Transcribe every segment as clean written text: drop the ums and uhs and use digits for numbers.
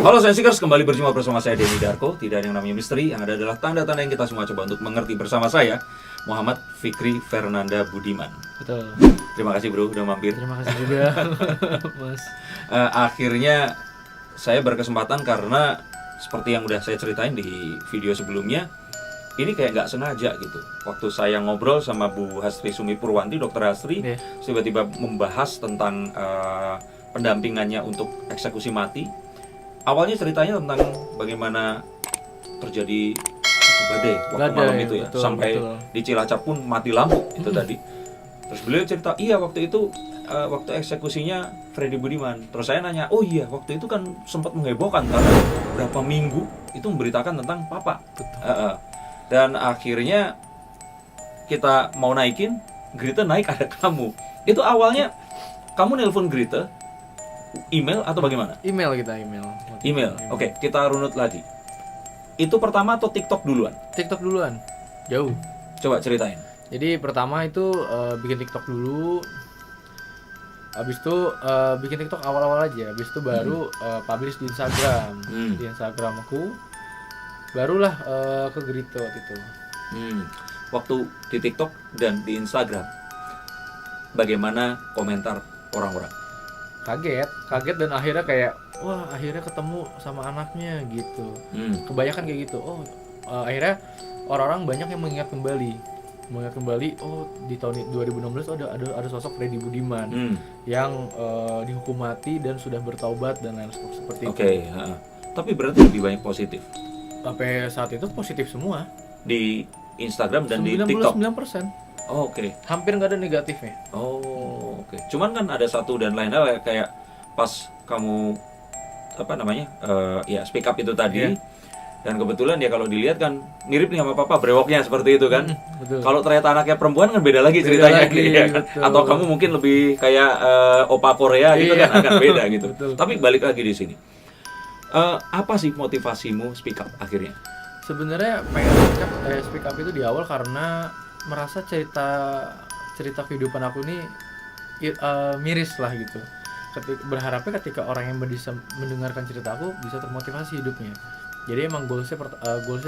Halo Sensikers, kembali berjumpa bersama saya Denny Darko. Tidak ada yang namanya misteri, yang ada adalah tanda-tanda yang kita semua coba untuk mengerti bersama saya, Muhammad Fikri Fernanda Budiman. Betul. Terima kasih bro, udah mampir. Terima kasih juga, Mas. Akhirnya saya berkesempatan karena seperti yang udah saya ceritain di video sebelumnya, ini kayak nggak sengaja gitu. Waktu saya ngobrol sama Bu Hastri Sumi Purwanti, Dokter Hastri, tiba-tiba membahas tentang pendampingannya untuk eksekusi mati. Awalnya ceritanya tentang bagaimana terjadi badai waktu malam itu ya, sampai di Cilacap pun mati lampu itu tadi. Terus beliau cerita, iya waktu itu waktu eksekusinya Freddy Budiman. Terus saya nanya, oh iya waktu itu kan sempat menghebohkan karena berapa minggu itu memberitakan tentang Papa. Dan akhirnya kita mau naikin, Grita naik ada kamu. Itu awalnya kamu nelpon Grita, email atau bagaimana? Email. Oke, kita runut lagi. Itu pertama atau TikTok duluan? TikTok duluan. Jauh. Coba ceritain. Jadi pertama itu bikin TikTok dulu. Habis itu bikin TikTok awal-awal aja. Habis itu baru publish di Instagram. Di Instagram aku. Barulah ke Grito waktu itu. Waktu di TikTok dan di Instagram, bagaimana komentar orang-orang? Kaget dan akhirnya kayak wah akhirnya ketemu sama anaknya gitu. Kebanyakan kayak gitu. Akhirnya orang-orang banyak yang mengingat kembali. Oh di tahun 2016 ada sosok Freddy Budiman yang dihukum mati dan sudah bertaubat dan lain seperti itu. Oke. Tapi berarti lebih banyak positif. Sampai saat itu positif semua Di Instagram dan di TikTok. 99%. Oke. Hampir nggak ada negatifnya. Oke. Cuman kan ada satu dan lain hal kayak pas kamu speak up itu tadi. Dan kebetulan ya kalau dilihat kan mirip nih sama Papa, brewoknya seperti itu kan. Kalau ternyata anaknya perempuan kan beda lagi ceritanya ya kan? Atau kamu mungkin lebih kayak opa Korea gitu kan, akan beda gitu. Tapi balik lagi di sini. Apa sih motivasimu speak up akhirnya? Sebenarnya pengen speak up itu di awal karena merasa cerita kehidupan aku ini miris lah gitu. Berharapnya ketika orang yang bisa mendengarkan cerita aku bisa termotivasi hidupnya. Jadi emang goalsnya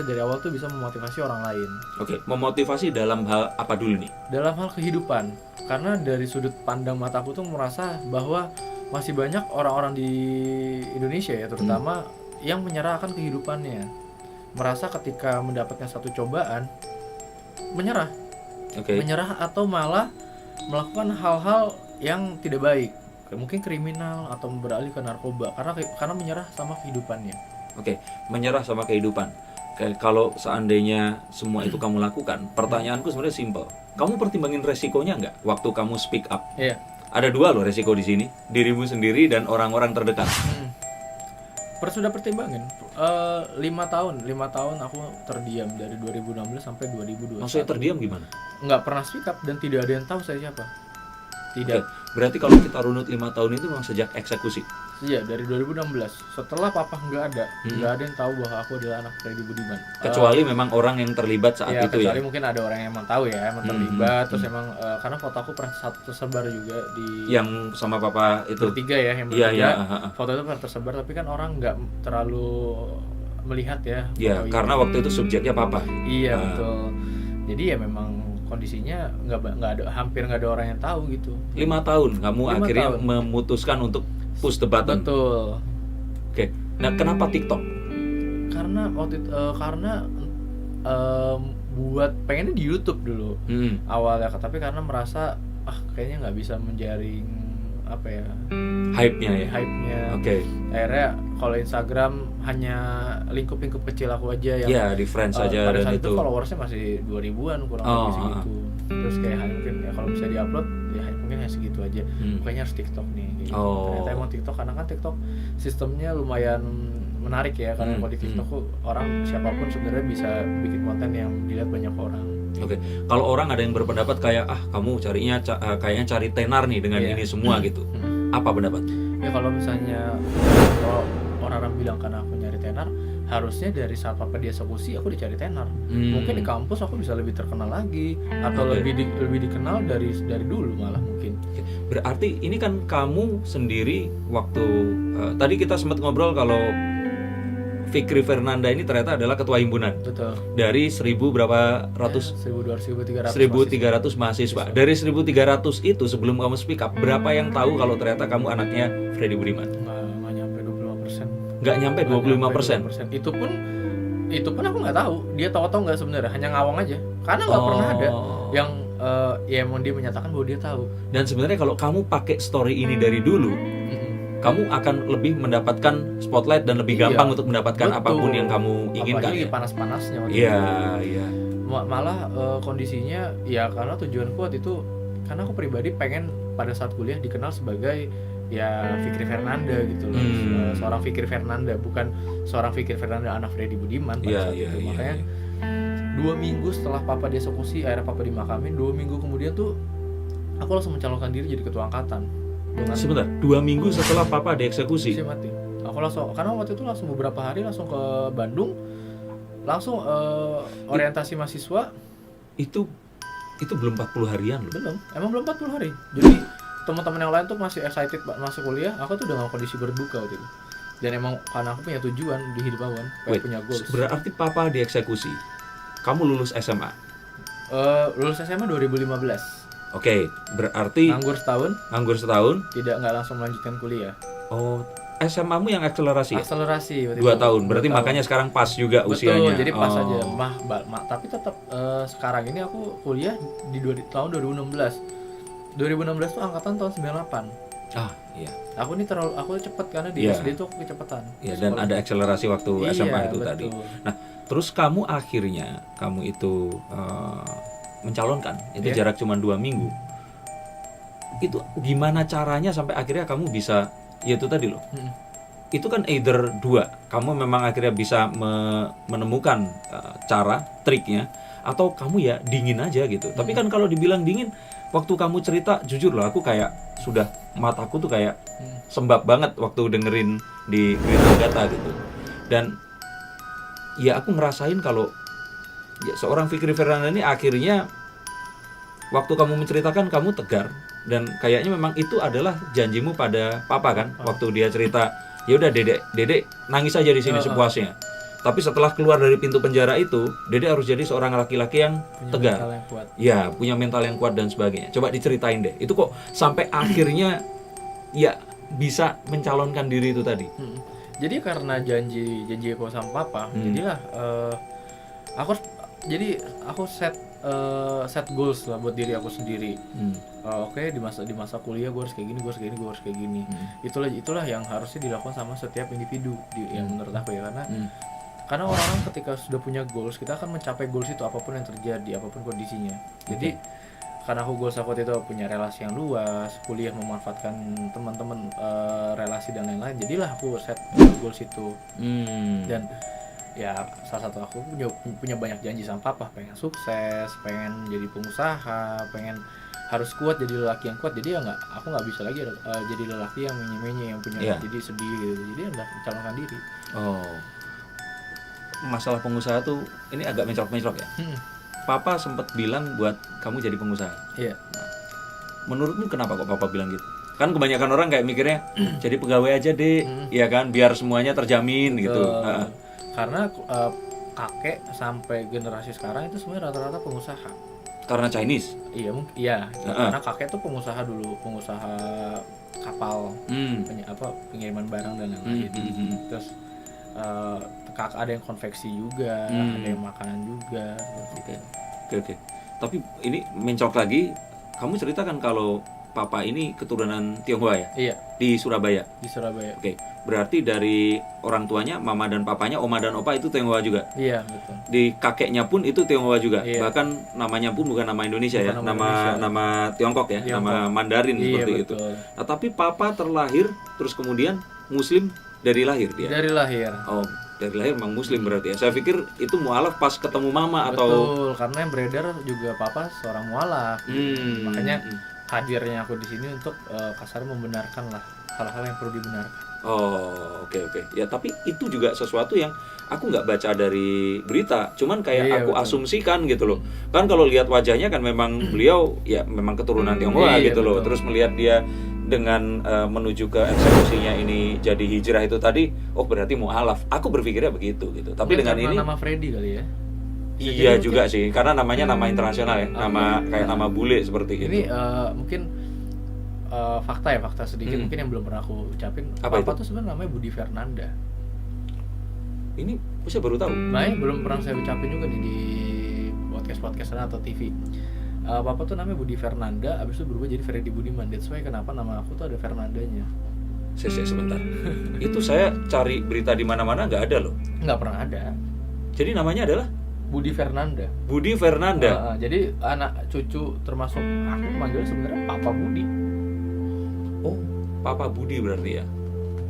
dari awal tuh bisa memotivasi orang lain. Oke, memotivasi dalam hal apa dulu nih? Dalam hal kehidupan. Karena dari sudut pandang mataku tuh merasa bahwa masih banyak orang-orang di Indonesia ya terutama yang menyerah akan kehidupannya. Merasa ketika mendapatkan satu cobaan menyerah. Menyerah atau malah melakukan hal-hal yang tidak baik. Mungkin kriminal atau beralih ke narkoba karena menyerah sama kehidupannya. Menyerah sama kehidupan. Kalau seandainya semua itu kamu lakukan, pertanyaanku sebenarnya simple. Kamu pertimbangin resikonya nggak waktu kamu speak up? Iya. Ada dua loh resiko di sini, dirimu sendiri dan orang-orang terdekat. Sudah pertimbangin. 5 tahun aku terdiam dari 2016 sampai 2021. Maksudnya terdiam gimana? Nggak pernah speak up dan tidak ada yang tahu saya siapa. Tidak. Berarti kalau kita runut 5 tahun itu memang sejak eksekusi? Iya, dari 2016. Setelah Papa nggak ada yang tahu bahwa aku adalah anak Freddy Budiman. Kecuali memang orang yang terlibat saat itu ya? Kecuali mungkin ada orang yang emang tahu ya, emang terlibat. Terus emang, karena foto aku pernah tersebar juga di... Yang sama Papa itu? Bertiga ya, yang bertiga. Iya. Foto itu pernah tersebar, tapi kan orang nggak terlalu melihat ya. Iya, karena waktu itu subjeknya Papa. Iya, betul. Jadi ya memang kondisinya hampir nggak ada orang yang tahu gitu. 5 tahun kamu akhirnya memutuskan untuk push the button. Betul. Nah kenapa TikTok? Karena waktu itu buat pengennya di YouTube dulu awalnya, tapi karena merasa kayaknya nggak bisa menjaring hype-nya. Akhirnya kalau Instagram hanya lingkup kecil aku aja yang di friends aja pada dan saat itu followersnya masih 2000-an kurang lebih segitu. Terus kayak mungkin ya kalau bisa diupload ya mungkin hanya segitu aja. Kayaknya harus TikTok nih gitu. Ternyata emang TikTok, karena kan TikTok sistemnya lumayan menarik ya, karena kalau di TikTok orang siapapun sebenarnya bisa bikin konten yang dilihat banyak orang. Kalau orang ada yang berpendapat kayak kamu carinya kayaknya cari tenar nih dengan ini semua gitu. Apa pendapat? Ya kalau misalnya orang-orang bilang karena aku nyari tenar, harusnya dari saat Papa dieksekusi aku dicari tenar. Mungkin di kampus aku bisa lebih terkenal lagi atau lebih dikenal dari dulu malah mungkin. Berarti ini kan kamu sendiri waktu tadi kita sempat ngobrol kalau Fikri Fernanda ini ternyata adalah ketua himpunan Betul. dari 1000 berapa ratus 1200 1.300 mahasiswa. Dari 1.300 itu sebelum kamu speak up, berapa yang tahu kalau ternyata kamu anaknya Freddy Budiman? nggak nyampe 25%. Nggak nyampe 25%. Itu pun aku nggak tahu dia tahu atau nggak sebenarnya, hanya ngawang aja karena nggak pernah ada yang ya emang dia menyatakan bahwa dia tahu. Dan sebenarnya kalau kamu pakai story ini dari dulu, kamu akan lebih mendapatkan spotlight dan lebih gampang untuk mendapatkan Betul. apapun yang kamu inginkan. Apalagi Ya? panas-panasnya waktu Iya, itu. iya. Malah kondisinya ya karena tujuanku waktu itu, karena aku pribadi pengen pada saat kuliah dikenal sebagai ya Fikri Fernanda gitu loh. Seorang Fikri Fernanda, bukan seorang Fikri Fernanda anak Freddy Budiman pada saat itu. Makanya 2 minggu setelah papa dieksekusi, akhirnya papa dimakamin, 2 minggu kemudian tuh aku langsung mencalonkan diri jadi ketua angkatan. Sebentar, 2 minggu setelah papa dieksekusi. Mati. Aku langsung, karena waktu itu langsung beberapa hari langsung ke Bandung, langsung orientasi mahasiswa. Itu belum 40 harian loh. Belum, emang belum 40 hari. Jadi teman-teman yang lain tuh masih excited masuk kuliah, aku tuh udah dalam kondisi berduka waktu itu. Dan emang karena aku punya tujuan di hidup awan, punya goals. Berarti papa dieksekusi, kamu lulus SMA. Lulus SMA 2015. Oke, berarti Nganggur setahun, nggak langsung melanjutkan kuliah. Oh, SMA-mu yang akselerasi ya? Akselerasi 2 tahun, berarti makanya sekarang pas juga usianya. Betul, jadi pas aja. Tapi tetap sekarang ini aku kuliah di tahun 2016. 2016 tuh angkatan tahun 98. Ah, iya. Aku cepet karena di SD tuh aku kecepatan. Iya, dan ada akselerasi waktu SMA itu betul. tadi. Nah, terus kamu itu mencalonkan, itu jarak cuma 2 minggu. Itu gimana caranya sampai akhirnya kamu bisa, ya itu tadi loh. Itu kan either 2, kamu memang akhirnya bisa menemukan cara, triknya, atau kamu ya dingin aja gitu. Tapi kan kalau dibilang dingin, waktu kamu cerita, jujur loh, aku kayak sudah, mataku tuh kayak sembab banget waktu dengerin di Green Agatha gitu. Dan ya aku ngerasain kalau ya seorang Fikri Fernanda ini akhirnya waktu kamu menceritakan kamu tegar, dan kayaknya memang itu adalah janjimu pada papa kan, waktu dia cerita, ya udah dedek nangis aja di sini sepuasnya. Tapi setelah keluar dari pintu penjara itu, dedek harus jadi seorang laki-laki yang tegar, mental yang kuat. Ya punya mental yang kuat dan sebagainya. Coba diceritain deh, itu kok sampai akhirnya ya bisa mencalonkan diri itu tadi. Jadi karena janji aku sama papa, jadilah aku set goals lah buat diri aku sendiri. Oke, di masa kuliah gue harus kayak gini, Itulah yang harusnya dilakukan sama setiap individu yang menurut aku ya, karena orang-orang ketika sudah punya goals, kita akan mencapai goals itu apapun yang terjadi, apapun kondisinya. Jadi karena aku goals aku itu punya relasi yang luas, kuliah memanfaatkan teman-teman, relasi dan lain-lain, jadilah aku set goals itu. Dan ya salah satu aku punya banyak janji sama papa, pengen sukses, pengen jadi pengusaha, pengen harus kuat, jadi lelaki yang kuat. Jadi ya aku nggak bisa lagi jadi lelaki yang menye-menye, yang punya jadi sedih gitu. Jadi udah mencalonkan diri. Masalah pengusaha tuh ini agak mencrok-mencrok ya. Papa sempat bilang buat kamu jadi pengusaha. Iya. Nah, menurutmu kenapa kok papa bilang gitu? Kan kebanyakan orang kayak mikirnya jadi pegawai aja deh, ya kan, biar semuanya terjamin gitu. Karena kakek sampai generasi sekarang itu sebenarnya rata-rata pengusaha. Karena Chinese? Iya. Karena kakek tuh pengusaha dulu, pengusaha kapal, pengiriman barang dan lain-lain. Terus ada yang konveksi juga, ada yang makanan juga. Oke. Tapi ini mencok lagi, kamu ceritakan kalau papa ini keturunan Tionghoa ya? Iya. Di Surabaya? Di Surabaya. Oke. Berarti dari orang tuanya, mama dan papanya, oma dan opa itu Tionghoa juga? Iya, betul. Di kakeknya pun itu Tionghoa juga? Iya. Bahkan namanya pun bukan nama Indonesia ya? Nama Tiongkok ya? Tiongkok. Nama Mandarin seperti itu. Nah, tapi papa terlahir, terus kemudian Muslim dari lahir dia? Dari lahir. Oh, dari lahir memang Muslim berarti ya? Saya pikir itu mualaf pas ketemu mama atau... Betul, karena yang beredar juga papa seorang mualaf. Makanya hadirnya aku di sini untuk kasarnya membenarkan lah hal-hal yang perlu dibenarkan. Oh, oke. Ya, tapi itu juga sesuatu yang aku nggak baca dari berita, cuman kayak aku asumsikan gitu loh. Kan kalau lihat wajahnya kan memang beliau ya memang keturunan Tionghoa gitu loh. Terus melihat dia dengan menuju ke eksekusinya ini jadi hijrah itu tadi, oh berarti mu'alaf. Aku berpikirnya begitu gitu. Tapi dengan ini nama Freddy kali ya. iya juga sih, karena namanya nama internasional ya, nama kayak nama bule seperti Ini itu. mungkin fakta sedikit mungkin yang belum pernah aku ucapin. Apa Papa itu? tuh sebenarnya namanya Budi Fernanda. Ini saya baru tahu. Nah, belum pernah saya ucapin juga nih di podcast atau TV. Papa tuh namanya Budi Fernanda, abis itu berubah jadi Freddy Budiman. That's why kenapa nama aku tuh ada Fernandanya. Sebentar. Itu saya cari berita di mana-mana nggak ada loh. Nggak pernah ada. Jadi namanya adalah Budi Fernanda. Budi Fernanda. Jadi anak cucu termasuk aku manggilnya sebenarnya Papa Budi. Oh, Papa Budi berarti ya.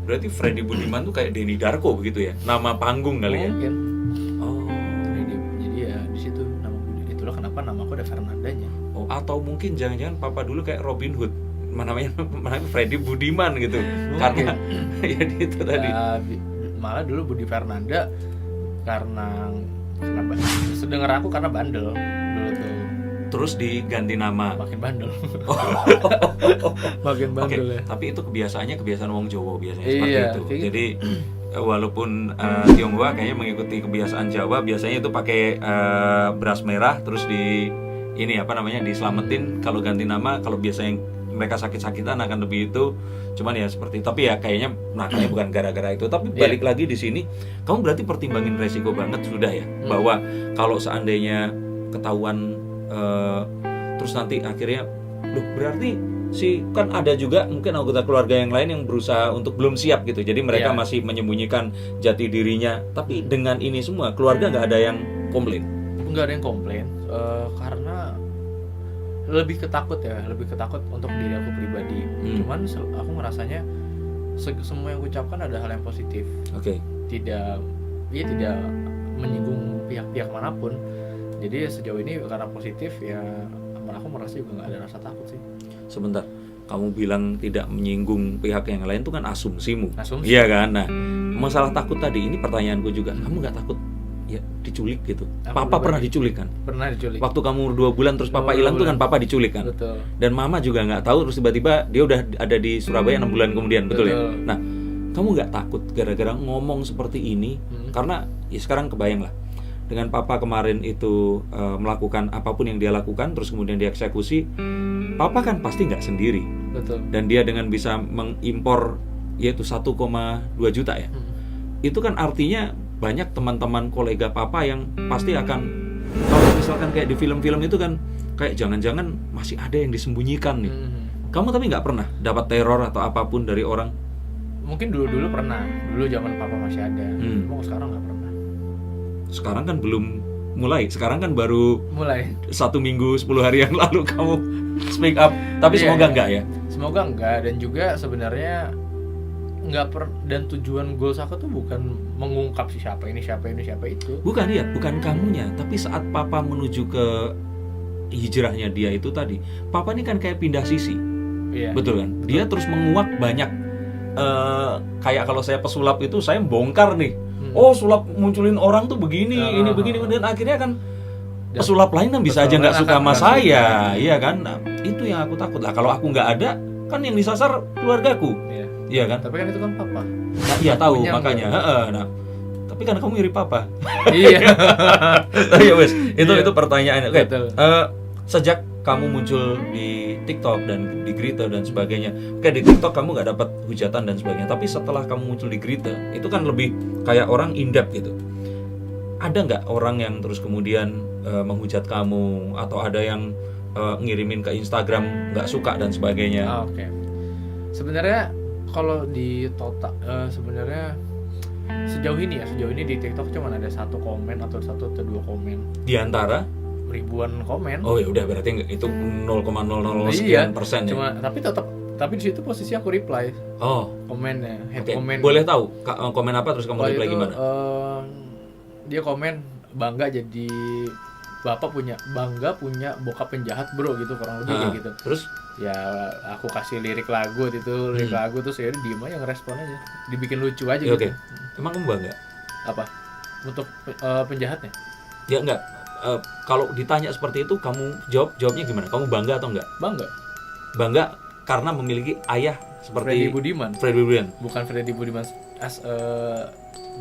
Berarti Freddy Budiman tuh kayak Denny Darko begitu ya. Nama panggung kali ya. Mungkin. Oh. Jadi ya di situ nama Budi. Itulah kenapa nama aku ada Fernandanya. Oh, atau mungkin jangan-jangan Papa dulu kayak Robin Hood. Namanya Freddy Budiman gitu. Karena ya itu tadi. Malah dulu Budi Fernanda karena sedengar aku karena bandel dulu tuh. Terus diganti nama. Makin bandel. Oh. Makin bandel ya. Tapi itu kebiasaan wong Jawa biasanya seperti Iya, itu. kayak Jadi walaupun Tionghoa kayaknya mengikuti kebiasaan Jawa, biasanya itu pakai beras merah terus diselamatin kalau ganti nama. Kalau biasanya mereka sakit-sakitan akan lebih itu, cuman ya seperti itu. Tapi ya kayaknya nakalnya bukan gara-gara itu. Tapi balik lagi di sini, kamu berarti pertimbangin resiko banget sudah ya, bahwa kalau seandainya ketahuan terus nanti akhirnya, loh berarti kan ada juga mungkin anggota keluarga yang lain yang berusaha untuk belum siap gitu. Jadi mereka masih menyembunyikan jati dirinya. Tapi dengan ini semua keluarga nggak ada yang komplain. Nggak ada yang komplain karena lebih ketakut untuk diri aku pribadi. Cuman aku ngerasanya semua yang aku ucapkan ada hal yang positif. Oke. Tidak menyinggung pihak-pihak manapun. Jadi sejauh ini karena positif ya, aku merasa juga nggak ada rasa takut sih. Sebentar, kamu bilang tidak menyinggung pihak yang lain itu kan asumsimu. Asumsi. Iya kan? Nah, masalah takut tadi ini pertanyaanku juga. Kamu nggak takut ya diculik gitu? Papa pernah diculik kan? Pernah diculik. Waktu kamu umur 2 bulan terus papa hilang tuh kan papa diculik kan? Betul. Dan mama juga nggak tahu, terus tiba-tiba dia udah ada di Surabaya 6 bulan kemudian, betul ya? Nah, kamu nggak takut gara-gara ngomong seperti ini? Karena ya sekarang kebayang lah, dengan papa kemarin itu melakukan apapun yang dia lakukan terus kemudian dieksekusi, papa kan pasti nggak sendiri. Betul. Dan dia dengan bisa mengimpor yaitu 1,2 juta ya. Itu kan artinya banyak teman-teman kolega papa yang pasti akan, kalau misalkan kayak di film-film itu kan kayak jangan-jangan masih ada yang disembunyikan nih. Kamu tapi nggak pernah dapat teror atau apapun dari orang? Mungkin dulu pernah, dulu zaman papa masih ada. Cuma sekarang nggak pernah. Sekarang kan belum mulai, sekarang kan baru mulai 1 minggu 10 hari yang lalu kamu speak up. Tapi semoga enggak ya. Semoga enggak. Dan juga sebenarnya dan tujuan goals aku tuh bukan mengungkap siapa ini siapa itu. Bukan kamunya, tapi saat papa menuju ke hijrahnya dia itu tadi, papa ini kan kayak pindah sisi. Iya. Betul kan? Betul. Dia terus menguak banyak kayak kalau saya pesulap itu saya bongkar nih. Oh, sulap munculin orang tuh begini, ini begini, dan akhirnya kan pesulap lain kan bisa aja nggak suka sama saya, iya kan? Nah, itu yang aku takut lah. Kalau aku nggak ada, kan yang disasar keluargaku, iya kan? Tapi kan itu kan papa. Nah, iya tahu makanya. Nah, tapi kan kamu mirip papa. Iya. Ya wes, itu pertanyaannya. Oke. Sejak kamu muncul di TikTok dan di Grita dan sebagainya, kayak di TikTok kamu nggak dapat hujatan dan sebagainya, tapi setelah kamu muncul di Grita itu kan lebih kayak orang in-depth gitu. Ada nggak orang yang terus kemudian menghujat kamu, atau ada yang ngirimin ke Instagram nggak suka dan sebagainya? Oke. Sebenarnya kalau di total sebenarnya sejauh ini di TikTok cuma ada 1 komen atau 1 atau 2 komen di antara ribuan komen. Oh ya udah, berarti itu 0,00 sekian persen ya. Tapi di situ posisi aku reply. Oh, komennya, komen. Boleh tahu komen apa terus kamu reply gimana? Dia komen bangga punya bokap penjahat bro, gitu kurang lebih kayak gitu. Terus ya aku kasih lirik lagu terus ya diem aja, ngerespon aja, dibikin lucu aja gitu. Oke. Emang kamu bangga? Apa? Untuk penjahatnya? Ya enggak. Kalau ditanya seperti itu kamu jawabnya gimana? Kamu bangga atau enggak? Bangga. Bangga karena memiliki ayah Freddy seperti Budiman, Freddy Budiman. bukan Freddy Budiman as a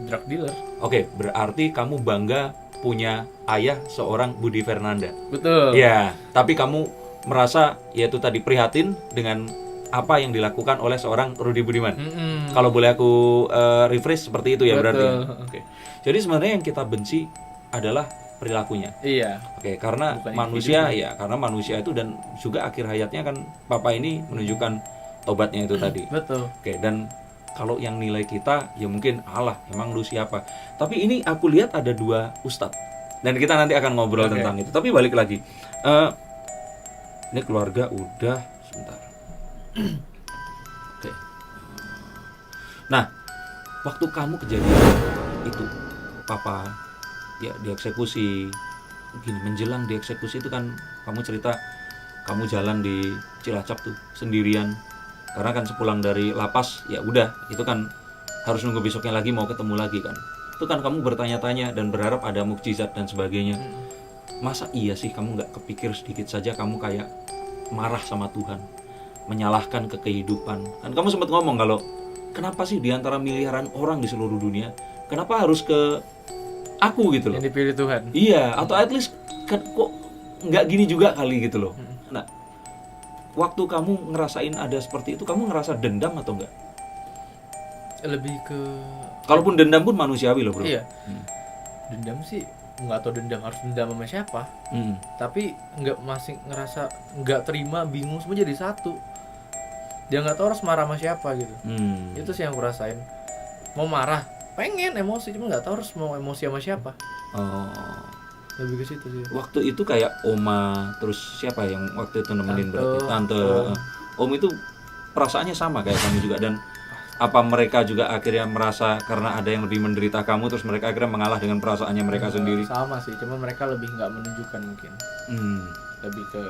drug dealer. Oke, berarti kamu bangga punya ayah seorang Budi Fernanda. Betul. Ya, tapi kamu merasa yaitu tadi prihatin dengan apa yang dilakukan oleh seorang Rudy Budiman. Kalau boleh aku refresh seperti itu ya. Betul. Berarti. Oke. Jadi sebenarnya yang kita benci adalah perilakunya. Iya. Oke, karena Bukan manusia ya, karena manusia itu dan juga akhir hayatnya kan papa ini menunjukkan tobatnya itu tadi. Betul. Oke, dan kalau yang nilai kita ya mungkin Allah, emang lu siapa? Tapi ini aku lihat ada dua ustadz dan kita nanti akan ngobrol Oke. tentang itu. Tapi balik lagi, ini keluarga udah sebentar. Oke. Nah, waktu kamu kejadian itu, papa ya dieksekusi, gini menjelang dieksekusi itu kan kamu cerita kamu jalan di Cilacap tuh sendirian. Karena kan sepulang dari lapas ya udah itu kan harus nunggu besoknya lagi mau ketemu lagi kan. Itu kan kamu bertanya-tanya dan berharap ada mukjizat dan sebagainya. Masa iya sih kamu nggak kepikir sedikit saja kamu kayak marah sama Tuhan, menyalahkan ke kehidupan. Kan kamu sempat ngomong kalau kenapa sih diantara miliaran orang di seluruh dunia, kenapa harus ke aku gitu loh? Yang dipilih Tuhan. Iya, atau at least kan kok nggak gini juga kali gitu loh. Nah, waktu kamu ngerasain ada seperti itu, kamu ngerasa dendam atau enggak? Lebih ke Kalaupun dendam pun manusiawi loh bro. iya. Dendam sih nggak tahu dendam harus dendam sama siapa. Tapi nggak masih ngerasa nggak terima, bingung semua jadi satu. Dia nggak tahu harus marah sama siapa gitu. Itu sih yang aku rasain. Mau marah, pengen emosi, cuma nggak tahu harus mau emosi sama siapa. Oh, Lebih ke situ sih. waktu itu kayak oma, terus siapa yang waktu itu nemenin Tante, berarti? Tante, Om. om itu perasaannya sama kayak kamu juga dan apa mereka juga akhirnya merasa karena ada yang lebih menderita kamu terus mereka akhirnya mengalah dengan perasaannya mereka sendiri? Sama sih, cuma mereka lebih nggak menunjukkan mungkin. Lebih ke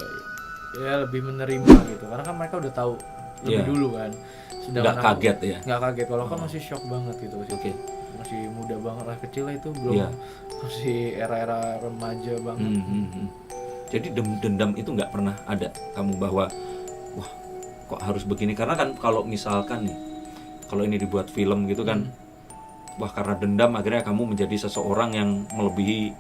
ya lebih menerima gitu. Karena kan mereka udah tahu lebih Iya. dulu kan. Nggak kaget ya? Nggak kaget. Kalau kan masih shock banget gitu. Oke. Masih muda banget lah, kecil lah itu belum. Iya. Masih era-era remaja banget. Jadi dendam itu nggak pernah ada kamu bahwa wah kok harus begini, karena kan kalau misalkan nih kalau ini dibuat film gitu kan wah karena dendam akhirnya kamu menjadi seseorang yang melebihi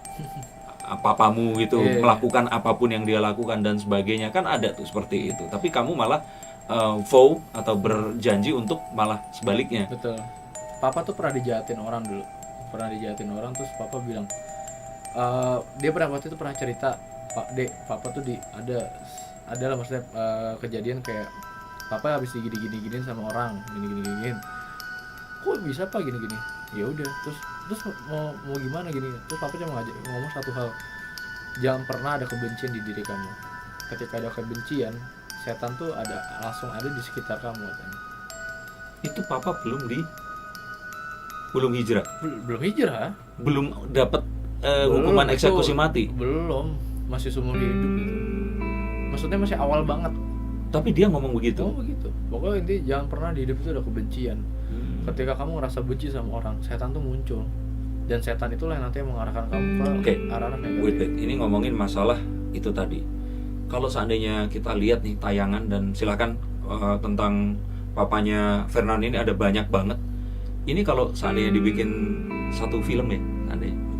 papamu gitu, melakukan apapun yang dia lakukan dan sebagainya, kan ada tuh seperti itu. Tapi kamu malah vow atau berjanji untuk malah sebaliknya. Betul. Papa tuh pernah dijahatin orang dulu. Terus papa bilang dia waktu itu pernah cerita, Pak Dek, papa tuh ada lah maksudnya kejadian kayak papa habis digini-giniin sama orang, gini. Kok bisa Pak gini-gini? Ya udah, terus mau gimana gini? Terus papa cuma ngomong satu hal. Jangan pernah ada kebencian di diri kamu. Ketika ada kebencian, setan tuh langsung ada di sekitar kamu katanya. Itu papa belum hijrah, Belum hijrah? belum dapat hukuman itu eksekusi mati. Belum, masih seumur hidup gitu. Maksudnya masih awal banget. Tapi dia ngomong begitu. Oh begitu. Pokoknya intinya jangan pernah di hidup itu ada kebencian. Ketika kamu ngerasa benci sama orang, setan tuh muncul. Dan setan itulah yang nanti mengarahkan kamu ke arah-arah negatif. Wait. Ini ngomongin masalah itu tadi. Kalau seandainya kita lihat nih tayangan dan silakan tentang papanya Fernand ini ada banyak banget. Ini kalau seandainya dibikin satu film ya,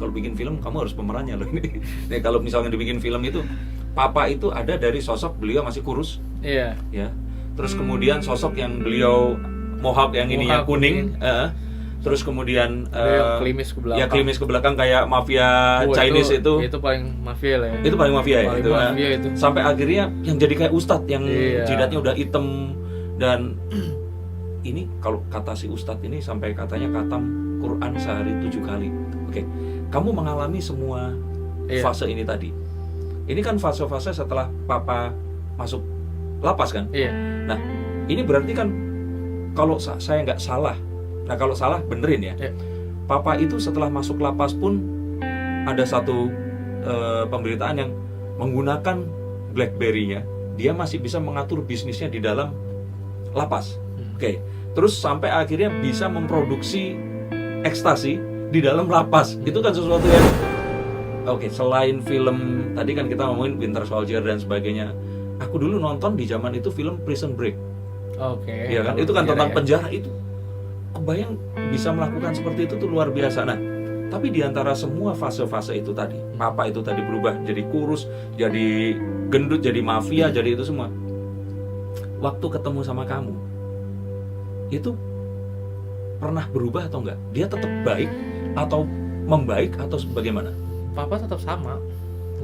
kalau bikin film kamu harus pemerannya loh ini. Nih kalau misalnya dibikin film itu, papa itu ada dari sosok beliau masih kurus, Iya. ya. Terus kemudian sosok yang beliau mohawk yang ininya Mohawk kuning, terus kemudian Yang klimis ke belakang. ya klimis ke belakang kayak mafia Chinese itu paling mafia lah ya. itu paling mafia ya Paling itu, mafia itu. sampai akhirnya yang jadi kayak ustadz yang Iya. jidatnya udah hitam dan ini kalau kata si ustadz ini sampai katanya khatam Quran sehari 7 kali. Oke, kamu mengalami semua fase ini tadi. Ini kan fase-fase setelah papa masuk lapas kan? Iya. Nah, ini berarti kan kalau saya nggak salah, nah kalau salah benerin ya. Iya. Papa itu setelah masuk lapas pun ada satu pemberitaan yang menggunakan BlackBerry-nya, dia masih bisa mengatur bisnisnya di dalam lapas. Oke. Terus sampai akhirnya bisa memproduksi ekstasi di dalam lapas. Itu kan sesuatu yang oke, selain film tadi kan kita ngomongin Winter Soldier dan sebagainya. aku dulu nonton di zaman itu film Prison Break. Oke. Iya kan, itu kan tentang penjara itu. Kebayang bisa melakukan seperti itu tuh luar biasa. Nah, tapi di antara semua fase-fase itu tadi, papa itu tadi berubah jadi kurus, jadi gendut, jadi mafia, jadi itu semua. Waktu ketemu sama kamu, itu pernah berubah atau enggak? Dia tetap baik atau membaik atau bagaimana? Papa tetap sama,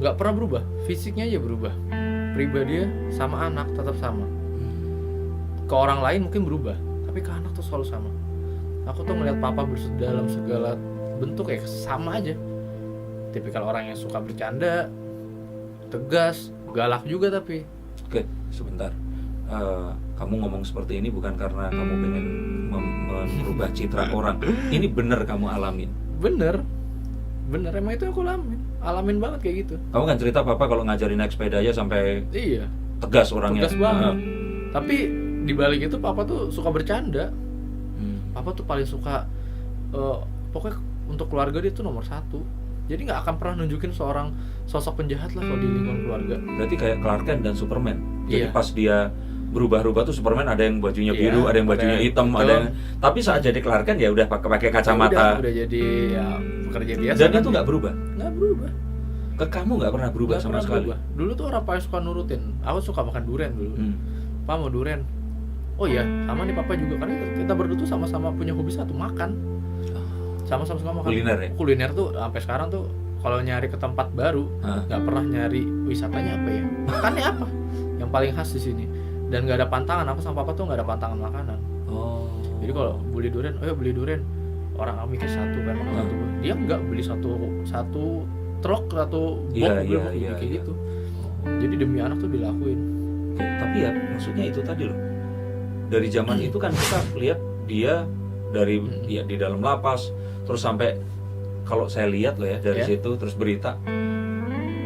nggak pernah berubah. Fisiknya aja berubah. Pribadinya sama anak tetap sama. Ke orang lain mungkin berubah, tapi ke anak tuh selalu sama. Aku tuh melihat papa dalam segala bentuk kayak sama aja. Tipikal orang yang suka bercanda, tegas, galak juga tapi. Oke, sebentar. Kamu ngomong seperti ini bukan karena kamu pengen merubah citra orang. Ini bener kamu alamin. Bener emang itu yang aku alamin banget kayak gitu. Kamu kan cerita papa kalau ngajarin naik sepeda aja sampai Iya, tegas orangnya. tegas banget. Tapi di balik itu papa tuh suka bercanda. Papa tuh paling suka pokoknya untuk keluarga dia tuh nomor satu. Jadi nggak akan pernah nunjukin seorang sosok penjahat lah kalau di lingkungan keluarga. Berarti kayak Clark Kent dan Superman. Jadi Iya. pas dia berubah-ubah tuh Superman ada yang bajunya Iya, biru, ada yang bajunya ada- hitam, betul. ada yang... Tapi saat jadi Clark Kent ya udah pakai kacamata. Udah jadi ya pekerja biasa. Dan dia tuh nggak berubah. Nggak berubah. Ke kamu nggak pernah berubah Nggak sama pernah sekali. berubah. Dulu tuh orang paling suka nurutin. Aku suka makan durian dulu. Pak mau durian? Oh iya, sama nih papa juga. Karena kita berdua tuh sama-sama punya hobi satu, makan. Sama-sama suka makan. Kuliner ya? Kuliner tuh sampai sekarang tuh kalau nyari ke tempat baru nggak pernah nyari wisatanya apa ya, makannya apa yang paling khas di sini. Dan nggak ada pantangan. Aku sama papa tuh nggak ada pantangan makanan. Oh. Jadi kalau beli durian, oh ya beli durian. Orang mikir satu kan makan satu. Dia nggak beli satu truk atau Iya, kayak iya. gitu. Jadi demi anak tuh dilakuin. Oke, tapi ya maksudnya itu tadi loh. Dari zaman itu kan kita lihat dia dari ya di dalam lapas terus sampai kalau saya lihat loh ya dari Ya. situ terus berita.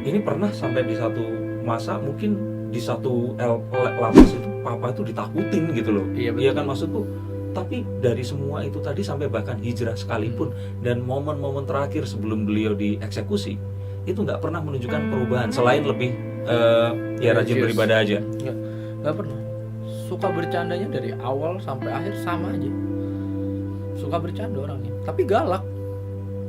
Ini pernah sampai di satu masa mungkin di satu lapas itu papa itu ditakutin gitu loh. Iya, betul. Iya kan maksudku. Tapi dari semua itu tadi sampai bahkan hijrah sekalipun dan momen-momen terakhir sebelum beliau dieksekusi itu nggak pernah menunjukkan perubahan selain lebih ya rajin Religius. beribadah aja. Nggak pernah. Suka bercandanya dari awal sampai akhir sama aja. Suka bercanda orangnya, tapi galak,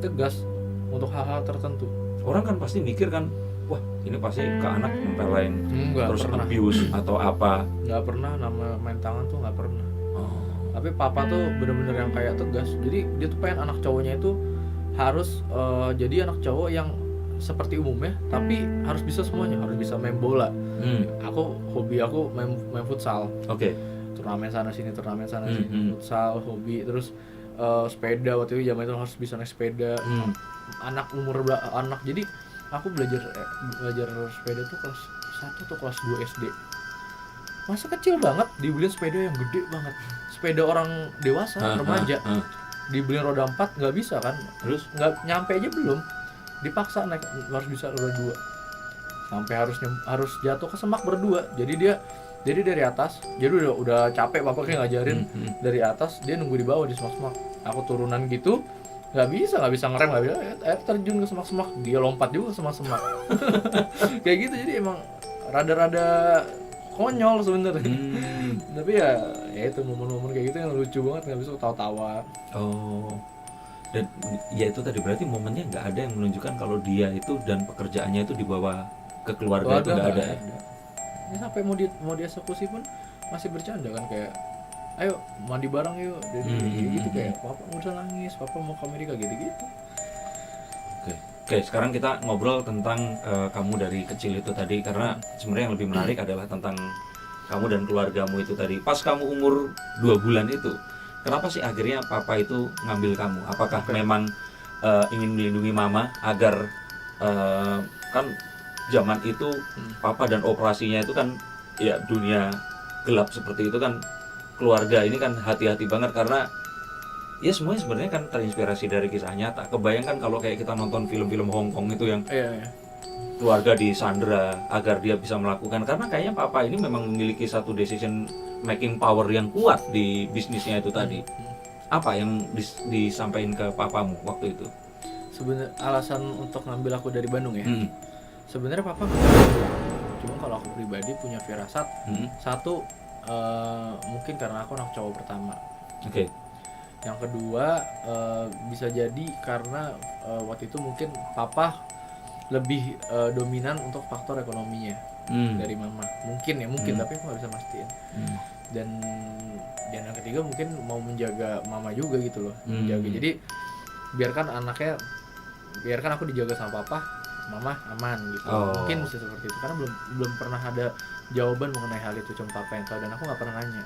tegas untuk hal-hal tertentu. Orang kan pasti mikir kan, wah ini pasti ke anak nempelin Nggak terus pernah. abuse atau apa. Nggak pernah, nama main tangan tuh nggak pernah. Oh. Tapi papa tuh bener-bener yang kayak tegas. Jadi dia tuh pengen anak cowoknya itu harus jadi anak cowok yang seperti umumnya, tapi harus bisa semuanya, harus bisa main bola. Hobi aku main futsal. Oke. Turnamen sana sini, futsal, hobi, terus sepeda. Waktu itu zaman itu harus bisa naik sepeda. Anak anak, jadi aku belajar sepeda tuh kelas 1 atau kelas 2 SD. Masa kecil banget dibeliin sepeda yang gede banget. Sepeda orang dewasa, remaja. Dibeliin roda 4 nggak bisa kan? Terus Nggak nyampe aja belum. Dipaksa naik, harus bisa roda 2. Sampai harus jatuh ke semak berdua. Jadi dari atas, jadi udah capek papa kayak ngajarin dari atas, dia nunggu di bawah di semak-semak. Aku turunan gitu, nggak bisa ngerem, nggak bisa, air terjun ke semak-semak, dia lompat juga ke semak-semak. Kayak gitu, jadi emang rada-rada konyol sebenarnya. Tapi ya itu momen-momen kayak gitu yang lucu banget, nggak bisa ketawa-tawa. oh. Dan ya itu tadi berarti momennya nggak ada yang menunjukkan kalau dia itu dan pekerjaannya itu dibawa ke keluarga itu nggak ada. Ya, sampai mau dieksekusi pun masih bercanda kan, kayak ayo mandi bareng yuk. Jadi gitu kayak papa nggak usah nangis, papa mau ke Amerika gitu-gitu. Oke, sekarang kita ngobrol tentang kamu dari kecil itu tadi, karena sebenarnya yang lebih menarik adalah tentang kamu dan keluargamu itu tadi. Pas kamu umur 2 bulan itu, kenapa sih akhirnya papa itu ngambil kamu? Apakah memang ingin melindungi mama agar kan zaman itu papa dan operasinya itu kan ya dunia gelap seperti itu kan, keluarga ini kan hati-hati banget karena ya semuanya sebenarnya kan terinspirasi dari kisah nyata. Kebayangkan kalau kayak kita nonton film-film Hong Kong itu yang Iya. keluarga disandera agar dia bisa melakukan, karena kayaknya papa ini memang memiliki satu decision making power yang kuat di bisnisnya itu tadi. Apa yang disampaikan ke papamu waktu itu? Sebenarnya alasan untuk ngambil aku dari Bandung ya. Sebenarnya papa Cuma kalau aku pribadi punya firasat, satu mungkin karena aku anak cowok pertama. Oke. Yang kedua bisa jadi karena waktu itu mungkin papa lebih dominan untuk faktor ekonominya dari mama. Mungkin tapi aku nggak bisa mastiin. Dan yang ketiga mungkin mau menjaga mama juga gitu loh, menjaga. Jadi biarkan aku dijaga sama papa, mama aman gitu. Mungkin bisa seperti itu karena belum pernah ada jawaban mengenai hal itu, cuma papa yang tahu dan aku nggak pernah nanya.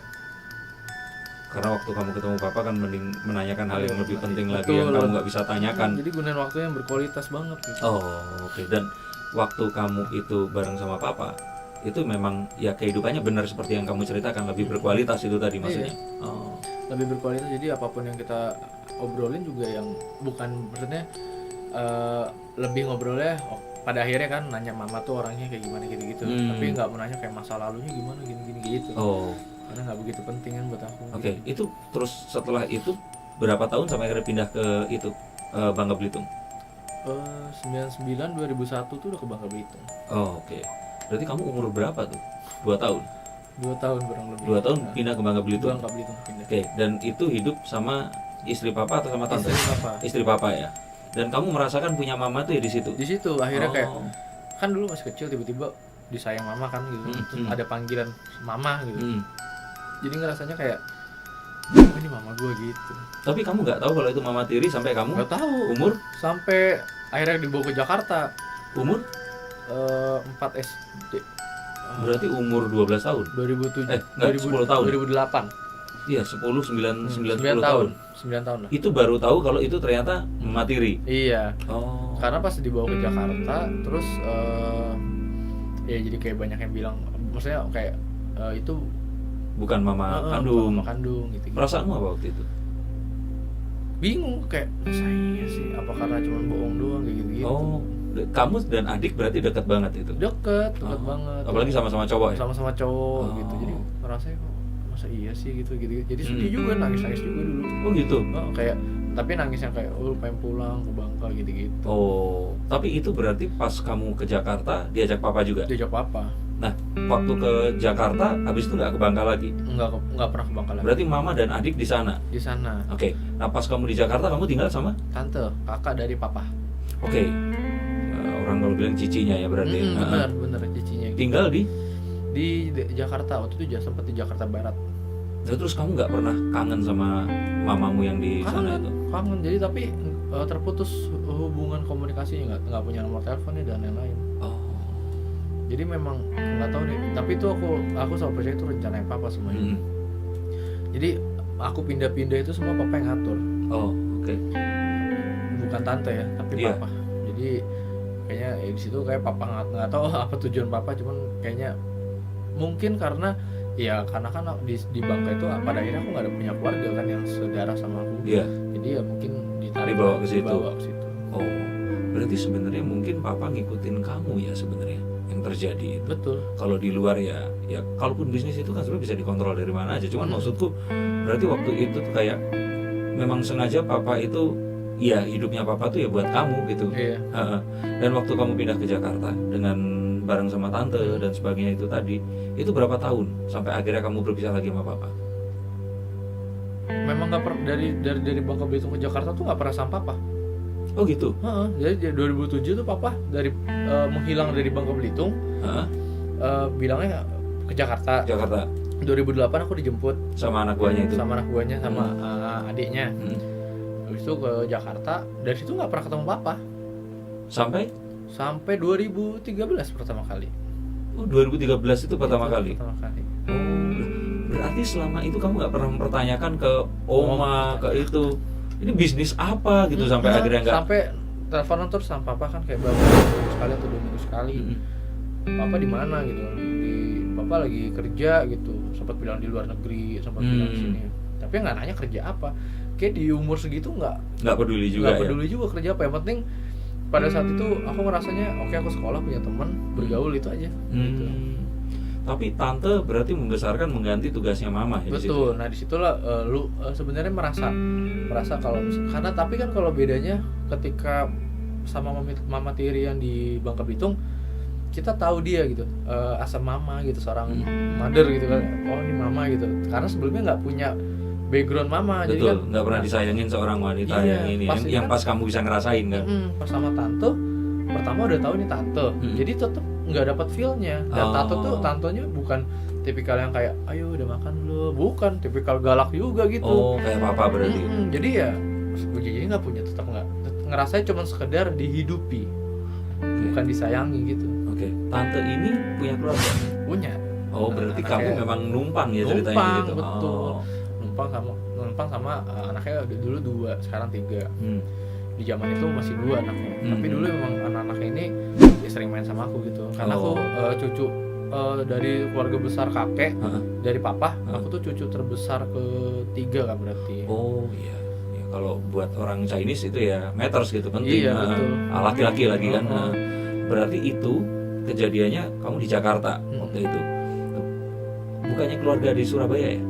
Karena waktu kamu ketemu papa kan mending menanyakan hal yang lebih penting lagi yang kamu nggak bisa tanyakan. Jadi gunain waktu yang berkualitas banget gitu. Oke. Dan waktu kamu itu bareng sama papa, itu memang ya kehidupannya benar seperti yang kamu ceritakan, lebih berkualitas itu tadi maksudnya. Lebih berkualitas, jadi apapun yang kita obrolin juga yang bukan maksudnya lebih ngobrolnya pada akhirnya kan nanya mama tuh orangnya kayak gimana gitu, tapi nggak menanya kayak masa lalunya gimana gini gitu. Karena nggak begitu penting kan buat aku. Oke. Itu terus setelah itu berapa tahun sampai akhirnya pindah ke itu Bangka Belitung? 99 2001 tuh udah ke Bangka Belitung. Oke. Berarti kamu umur berapa tuh? 2 tahun? 2 tahun kurang lebih. 2 tahun pindah ke Bangka Belitung? Bangka Belitung pindah. Oke. Dan itu hidup sama istri papa atau sama tante? Istri papa ya. Dan kamu merasakan punya mama tuh ya di situ? Di situ akhirnya kayak kan dulu masih kecil tiba-tiba disayang mama kan gitu. Terus ada panggilan mama gitu. Jadi ngerasanya kayak ini mama gue gitu. Tapi kamu nggak tahu kalau itu mama tiri sampai kamu? Nggak tahu. Umur? Sampai akhirnya dibawa ke Jakarta. Umur? 4 SD. Berarti umur 12 tahun? 2007. 10 tahun? 2008. Iya, 10 9 tahun. 9 tahun lah. Itu baru tahu kalau itu ternyata mama tiri? Iya. Karena pas dibawa ke Jakarta, terus ya jadi kayak banyak yang bilang, maksudnya kayak itu bukan mama kandung. Mama kandung gitu. Perasaanmu apa waktu itu? Bingung kayak masa iya sih, apa karena cuma bohong doang kayak gitu. Kamu dan adik berarti dekat banget itu? Dekat banget. Apalagi sama-sama cowok ya? Sama-sama cowok gitu. Jadi ngerasanya kok masa iya sih gitu. Jadi sedih juga, nangis juga dulu. Oh gitu? Kayak tapi nangis yang kayak pengen pulang ke Bangka gitu. Tapi itu berarti pas kamu ke Jakarta diajak papa juga? Diajak papa. Nah, waktu ke Jakarta habis itu nggak ke Bangka lagi? Nggak pernah ke Bangka lagi. Berarti mama dan adik di sana? Di sana. Oke. Nah, pas kamu di Jakarta kamu tinggal sama? Tante, kakak dari papa. Oke. Orang kalau bilang cicinya ya berarti. Bener cicinya. Tinggal di Jakarta, waktu itu sempat di Jakarta Barat. Nah, terus kamu nggak pernah kangen sama mamamu yang di sana itu? Kangen, jadi tapi terputus hubungan komunikasinya, nggak punya nomor teleponnya dan lain-lain. Jadi memang nggak tahu nih, tapi itu aku selalu percaya itu rencana yang papa semuanya. Jadi aku pindah-pindah itu semua papa yang ngatur. Oke. Bukan tante ya, tapi papa. Jadi kayaknya di situ kayak papa nggak tahu apa tujuan papa, cuman kayaknya mungkin karena kan di Bangka itu pada akhirnya aku nggak ada punya keluarga kan yang saudara sama aku. Jadi ya mungkin dibawa ke situ. Berarti sebenarnya mungkin papa ngikutin kamu ya sebenarnya yang terjadi itu. Betul. Kalau di luar ya kalaupun bisnis itu kan sebenarnya bisa dikontrol dari mana aja. Cuman maksudku berarti waktu itu tuh kayak memang sengaja papa itu ya hidupnya papa tuh ya buat kamu gitu. Iya. Dan waktu kamu pindah ke Jakarta dengan bareng sama tante dan sebagainya itu tadi, itu berapa tahun sampai akhirnya kamu berpisah lagi sama papa? Memang nggak dari Bangka Belitung ke Jakarta tuh nggak pernah sama papa. Oh gitu. Jadi 2007 tuh papa dari menghilang dari Bangka Belitung, bilangnya ke Jakarta. 2008 aku dijemput sama anak buahnya itu. Sama anak buahnya sama adiknya. Habis itu ke Jakarta, dari situ nggak pernah ketemu papa. Sampai 2013 pertama kali. 2013 itu pertama kali. Berarti selama itu kamu nggak pernah mempertanyakan ke oma, ke itu. Ini bisnis apa gitu sampai akhirnya nggak? Sampai teleponan terus sama papa kan kayak baru sekali atau 2 minggu sekali. Papa di mana gitu? Papa lagi kerja gitu. Sempat bilang di luar negeri, sempat bilang di sini. Tapi nggak nanya kerja apa. Kayak di umur segitu nggak peduli juga. Nggak peduli juga kerja apa. Yang penting pada saat itu aku ngerasanya oke, aku sekolah punya teman, bergaul itu aja. Gitu. Tapi tante berarti membesarkan mengganti tugasnya mama ya. Betul. Nah disitulah lu sebenarnya merasa kalau karena tapi kan kalau bedanya ketika sama mama tiri yang di Bangka Belitung kita tahu dia gitu, asal mama gitu, seorang mother gitu kan, oh ini mama gitu, karena sebelumnya nggak punya background mama. Jadi kan Betul, nggak pernah disayangin seorang wanita Iya, yang ini, pasti yang kan. pas kamu bisa ngerasain kan. Pas sama tante pertama udah tahu ini tante, jadi tetap nggak dapat feelnya. Dan tantonya bukan tipikal yang kayak ayo udah makan belum, bukan tipikal galak juga gitu. Oh, kayak papa berarti. Jadi ya jadi nggak punya, tetap nggak ngerasanya cuma sekedar dihidupi, bukan disayangi gitu. Oke, tante ini punya keluarga? Punya. Oh, berarti Anaknya kamu memang numpang ya ceritanya numpang, gitu. betul. Oh. numpang sama anaknya udah dulu 2, sekarang 3. Di zaman itu masih 2 anaknya. Tapi dulu memang anak-anaknya ini ya sering main sama aku gitu. Karena aku cucu dari keluarga besar kakek, dari papa, aku tuh cucu terbesar ke-3 kan berarti. Oh iya. Ya, kalau buat orang Chinese itu ya matters gitu, penting. Iya, betul. Laki-laki lagi kan. Berarti itu kejadiannya kamu di Jakarta waktu itu. Bukannya keluarga di Surabaya ya?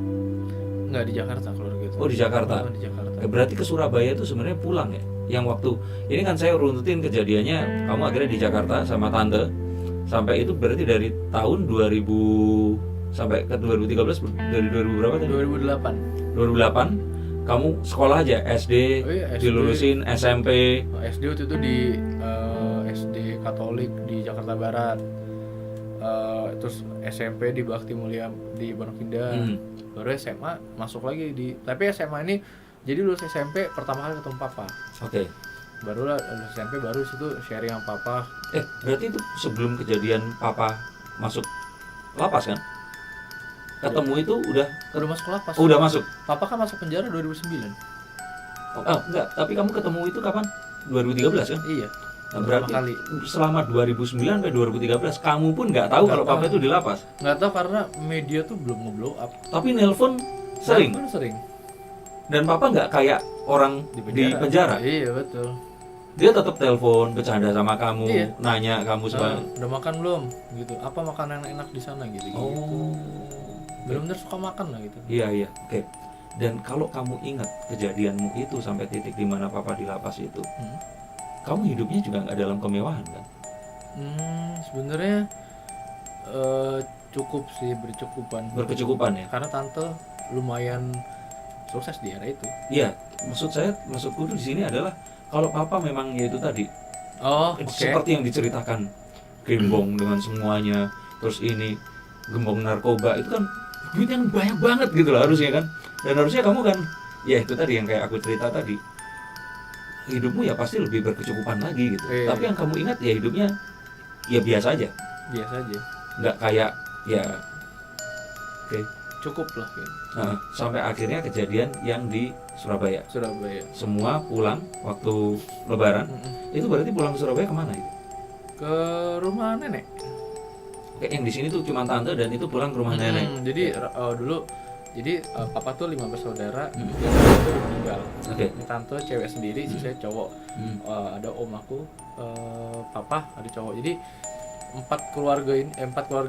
Nggak, di Jakarta keluarga itu. Oh, di Jakarta. Di Jakarta. Berarti ke Surabaya itu sebenarnya pulang ya? Yang waktu ini kan saya runtutin kejadiannya, kamu akhirnya di Jakarta sama tante. Sampai itu berarti dari tahun 2000 sampai ke 2013, dari 2000 berapa tadi? 2008 kamu sekolah aja, SD, SD. dilulusin, SMP. SD waktu itu di SD Katolik di Jakarta Barat. Terus SMP di Bakti Mulia di Pondok Indah. Baru SMA masuk lagi tapi SMA ini jadi lulus SMP pertama kali ketemu papa. Oke. Baru lulus SMP, baru situ sharing sama papa. Berarti itu sebelum kejadian papa masuk lapas kan? Ketemu itu udah masuk lapas. Oh, udah masuk. Papa kan masuk penjara 2009. Enggak, tapi kamu ketemu itu kapan? 2013 kan? Iya. Nah, berarti kali. selama 2009 sampai 2013 kamu pun nggak tahu kalau papa itu di lapas. Nggak tahu karena media tuh belum nge-blow up. Tapi nelpon sering. Sering. Dan papa nggak kayak orang di penjara. Iya, betul. Dia tetap telepon, bercanda sama kamu, Iya. nanya kamu udah makan belum gitu. Apa makanan yang enak di sana gitu. Oh. Benar-benar suka makan lah gitu. Iya. Oke. Dan kalau kamu ingat kejadianmu itu sampai titik di mana papa di lapas itu, kamu hidupnya juga nggak dalam kemewahan kan? Sebenarnya cukup sih, berkecukupan ya. Karena tante lumayan sukses di era itu. Iya, maksudku di sini adalah kalau papa memang ya itu tadi. Seperti yang diceritakan, gembong dengan semuanya, terus ini gembong narkoba, itu kan duit yang banyak banget gitu lah harusnya kan. Dan harusnya kamu kan, ya itu tadi yang kayak aku cerita tadi, hidupmu ya pasti lebih berkecukupan lagi gitu. Tapi yang kamu ingat ya hidupnya ya biasa aja. Nggak kayak ya cukup lah gitu. Sampai akhirnya kejadian yang di Surabaya. Semua pulang waktu Lebaran. Itu berarti pulang ke Surabaya kemana itu? Ke rumah nenek. Kayak yang di sini tuh cuma tante dan itu pulang ke rumah nenek. Jadi dulu papa tuh 5 bersaudara, yang itu udah meninggal. Ini tante cewek sendiri, sisanya cowok. Ada om aku, papa, ada cowok. Jadi 4 keluarga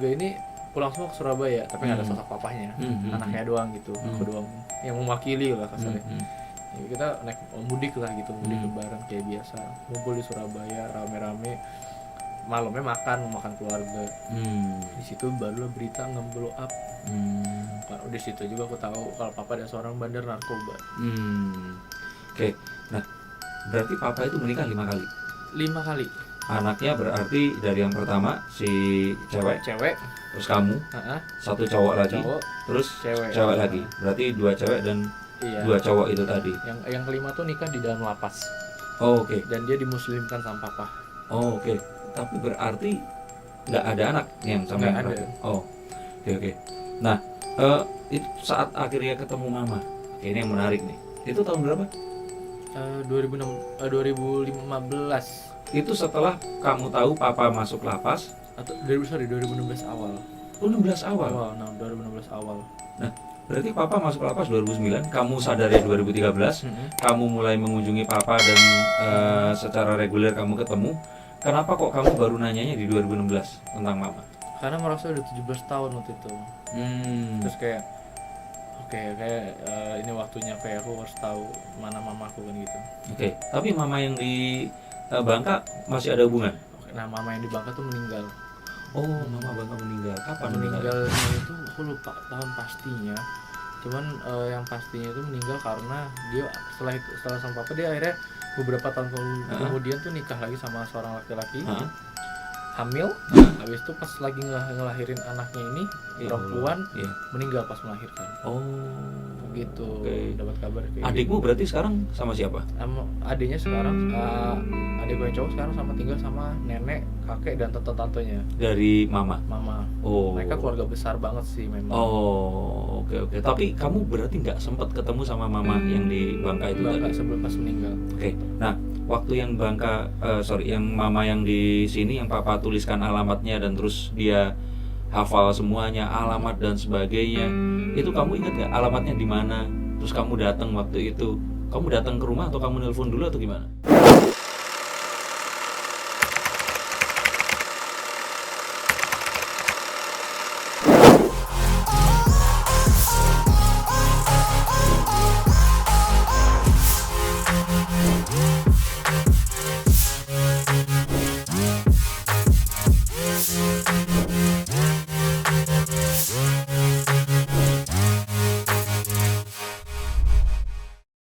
ini pulang semua ke Surabaya, tapi nggak ada sosok papahnya, anaknya doang gitu, aku doang yang mewakili lah kasarnya. Jadi kita naik mudik lah gitu, mudik lebaran kayak biasa, ngumpul di Surabaya rame-rame, malamnya makan keluarga. Di situ baru berita nge-blow up. Karena di situ juga aku tahu kalau papa ada seorang bandar narkoba. Oke. Nah, berarti papa itu menikah 5 kali. 5 kali. Anaknya berarti dari yang pertama si cewek, terus kamu, 1 cowok lagi, terus cewek lagi. Berarti 2 cewek dan 2 cowok itu tadi. Yang kelima tuh nikah di dalam lapas. Oke. Dan dia dimuslimkan sama papa. Oke. Tapi berarti nggak ada anak yang sama yang terakhir. Oke. Nah, itu saat akhirnya ketemu mama. Ini yang menarik nih. Itu tahun berapa? 2015. Itu setelah kamu tahu papa masuk lapas atau 2016 awal. 2016 awal. 2016 awal. Nah, berarti papa masuk lapas 2009, kamu sadar ya 2013, kamu mulai mengunjungi papa dan secara reguler kamu ketemu. Kenapa kok kamu baru nanyanya di 2016 tentang mama? Karena merasa udah 17 tahun waktu itu. Terus kayak ini waktunya kayak aku harus tahu mana mamaku kan gitu. Tapi mama yang di Bangka masih ada hubungan? Nah, mama yang di Bangka tuh meninggal. Oh, mama Bangka meninggal. Kapan meninggal? Meninggalnya itu aku lupa tahun pastinya, cuman yang pastinya itu meninggal karena dia setelah sama papa dia akhirnya beberapa tahun kemudian tuh nikah lagi sama seorang laki-laki, hamil, habis itu pas lagi ngelahirin anaknya ini perempuan, meninggal pas melahirkan. Oh, gitu. Okay. Dapat kabar kayak adikmu gitu. berarti sekarang sama siapa? Adiknya sekarang adikku yang cowok sekarang tinggal sama nenek, kakek dan tante-tantenya Dari mama. Oh. Mereka keluarga besar banget sih memang. Oh, oke. Tapi kamu berarti nggak sempat ketemu sama mama yang di Bangka itu tadi? Sebelum pas meninggal. Oke. Nah, waktu yang yang mama yang di sini yang papa tuliskan alamatnya dan terus dia hafal semuanya, alamat dan sebagainya. Itu kamu ingat nggak alamatnya di mana? Terus kamu datang waktu itu. Kamu datang ke rumah atau kamu nelpon dulu atau gimana?